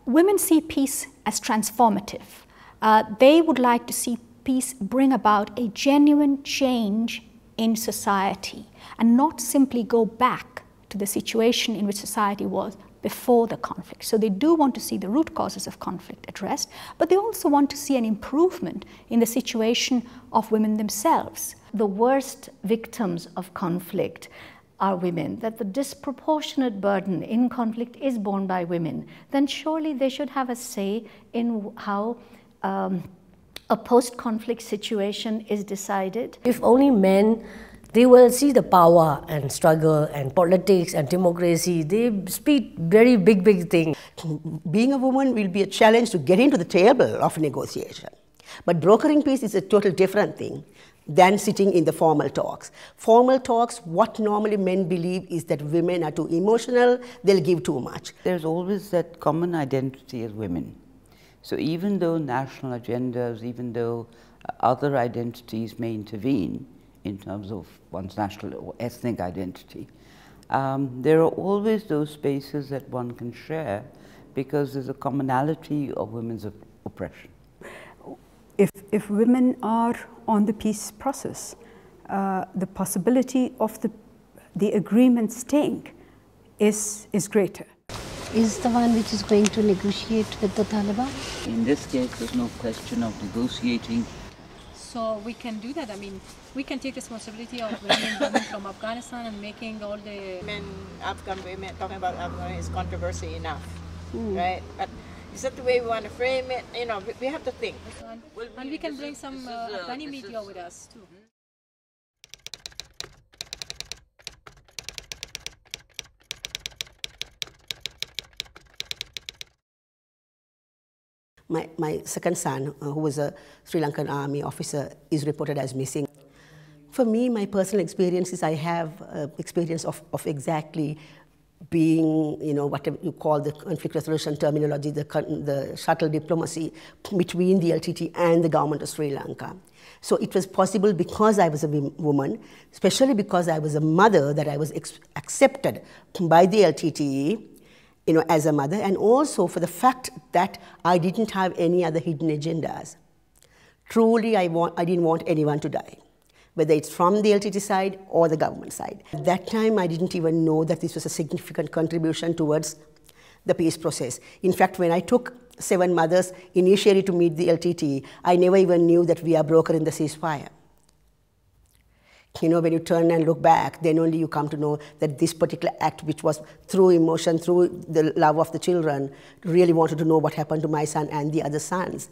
women see peace as transformative. They would like to see peace bring about a genuine change in society and not simply go back to the situation in which society was before the conflict. So they do want to see the root causes of conflict addressed, but they also want to see an improvement in the situation of women themselves. The worst victims of conflict are women, that the disproportionate burden in conflict is borne by women, then surely they should have a say in how a post-conflict situation is decided. If only men, they will see the power and struggle and politics and democracy. They speak very big things. Being a woman will be a challenge to get into the table of negotiation. But brokering peace is a total different thing than sitting in the formal talks. Formal talks, what normally men believe is that women are too emotional, they'll give too much. There's always that common identity as women. So even though national agendas, even though other identities may intervene in terms of one's national or ethnic identity, there are always those spaces that one can share because there's a commonality of women's oppression. If women are on the peace process, the possibility of the agreement staying is greater. Is the one which is going to negotiate with the Taliban? In this case, there's no question of negotiating. So we can do that. I mean, we can take responsibility of bringing women from Afghanistan and making all the Afghan women, talking about Afghanistan is controversy enough, right? But is that the way we want to frame it? You know, we have to think. And we can bring some Afghani media with us too. My second son, who was a Sri Lankan army officer, is reported as missing. For me, my personal experience is I have experience of exactly being, you know, what you call the conflict resolution terminology, the shuttle diplomacy between the LTT and the government of Sri Lanka. So it was possible because I was a woman, especially because I was a mother, that I was accepted by the LTT, you know, as a mother, and also for the fact that I didn't have any other hidden agendas. Truly, I didn't want anyone to die, whether it's from the LTT side or the government side. At that time, I didn't even know that this was a significant contribution towards the peace process. In fact, when I took 7 mothers initially to meet the LTT, I never even knew that we are broker in the ceasefire. You know, when you turn and look back, then only you come to know that this particular act, which was through emotion, through the love of the children, really wanted to know what happened to my son and the other sons.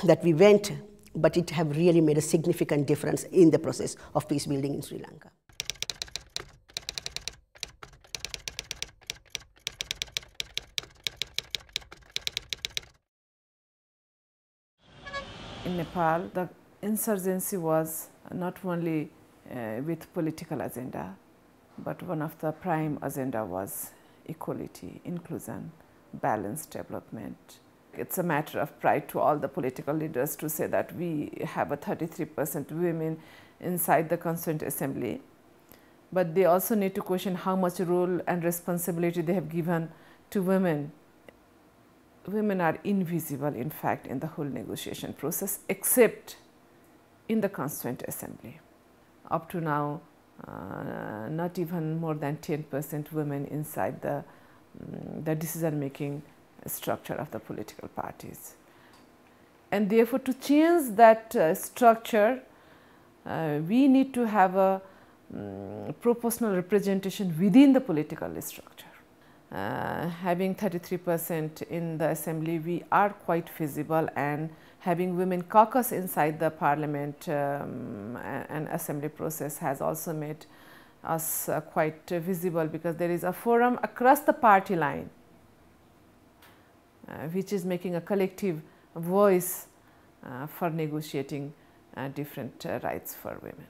That we went, but it have really made a significant difference in the process of peace building in Sri Lanka. In Nepal, the insurgency was not only with political agenda, but one of the prime agenda was equality, inclusion, balanced development. It's a matter of pride to all the political leaders to say that we have a 33% women inside the Constituent Assembly, but they also need to question how much role and responsibility they have given to women. Women are invisible, in fact, in the whole negotiation process, except in the Constituent Assembly. Up to now, not even more than 10% women inside the decision-making structure of the political parties. And therefore, to change that structure, we need to have a proportional representation within the political structure. Having 33% in the assembly, we are quite visible, and having women caucus inside the parliament and assembly process has also made us quite visible, because there is a forum across the party line which is making a collective voice for negotiating different rights for women.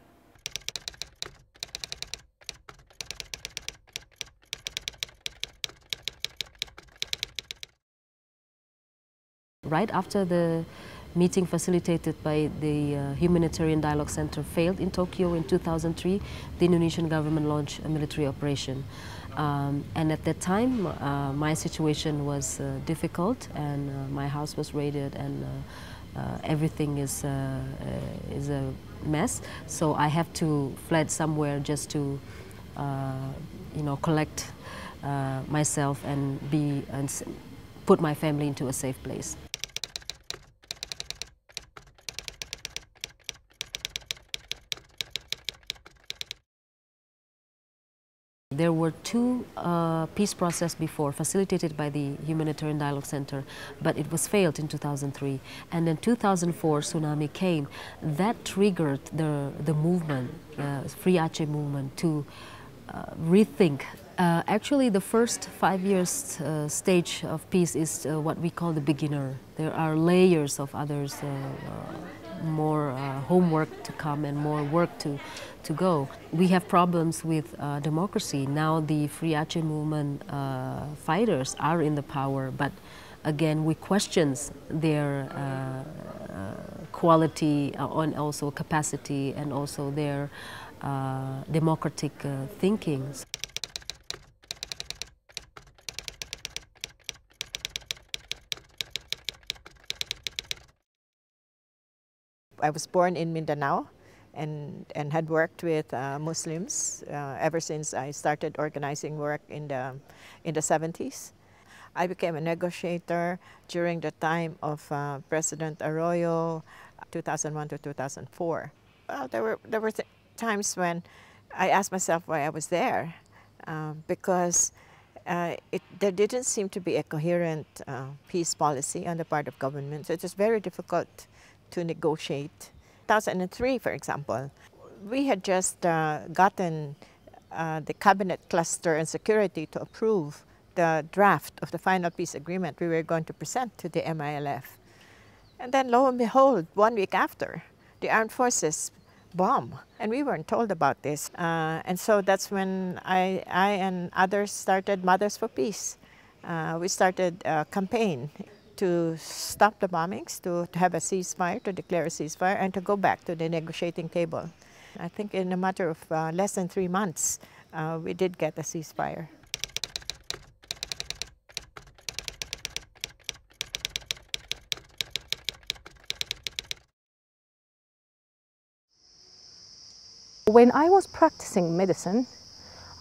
Right after the meeting facilitated by the Humanitarian Dialogue Center failed in Tokyo in 2003, the Indonesian government launched a military operation. And at that time, my situation was difficult, and my house was raided, and everything is a mess. So I have to fled somewhere just to, collect myself and put my family into a safe place. There were two peace processes before, facilitated by the Humanitarian Dialogue Center, but it was failed in 2003. And then 2004, tsunami came. That triggered the movement, Free Aceh movement, to rethink. Actually, the first 5 years stage of peace is what we call the beginner. There are layers of others, more homework to come and more work to go. We have problems with democracy. Now the Free Aceh movement fighters are in the power, but again we question their quality and also capacity and also their democratic thinkings. I was born in Mindanao and had worked with Muslims ever since I started organizing work in the 70s. I became a negotiator during the time of President Arroyo, 2001 to 2004. Well, there were times when I asked myself why I was there, because there didn't seem to be a coherent peace policy on the part of government. So it was very difficult to negotiate. 2003, for example, we had just gotten the cabinet cluster and security to approve the draft of the final peace agreement we were going to present to the MILF. And then lo and behold, 1 week after, the armed forces bomb. And we weren't told about this. And so that's when I and others started Mothers for Peace. We started a campaign to stop the bombings, to have a ceasefire, to declare a ceasefire, and to go back to the negotiating table. I think in a matter of less than 3 months, we did get a ceasefire. When I was practicing medicine,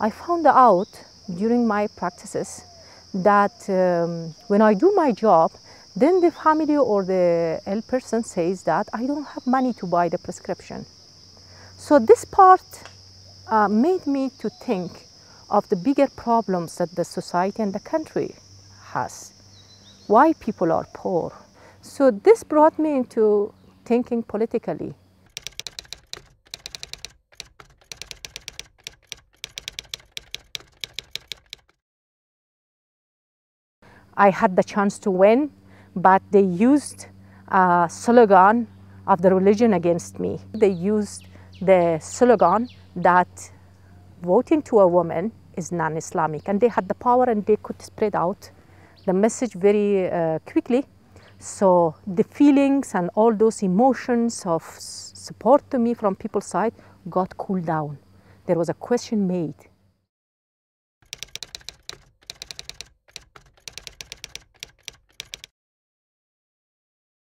I found out during my practices that when I do my job, then the family or the ill person says that I don't have money to buy the prescription. So this part made me to think of the bigger problems that the society and the country has, why people are poor. So this brought me into thinking politically. I had the chance to win, but they used a slogan of the religion against me. They used the slogan that voting to a woman is non-Islamic, and they had the power and they could spread out the message very quickly. So the feelings and all those emotions of support to me from people's side got cooled down. There was a question made.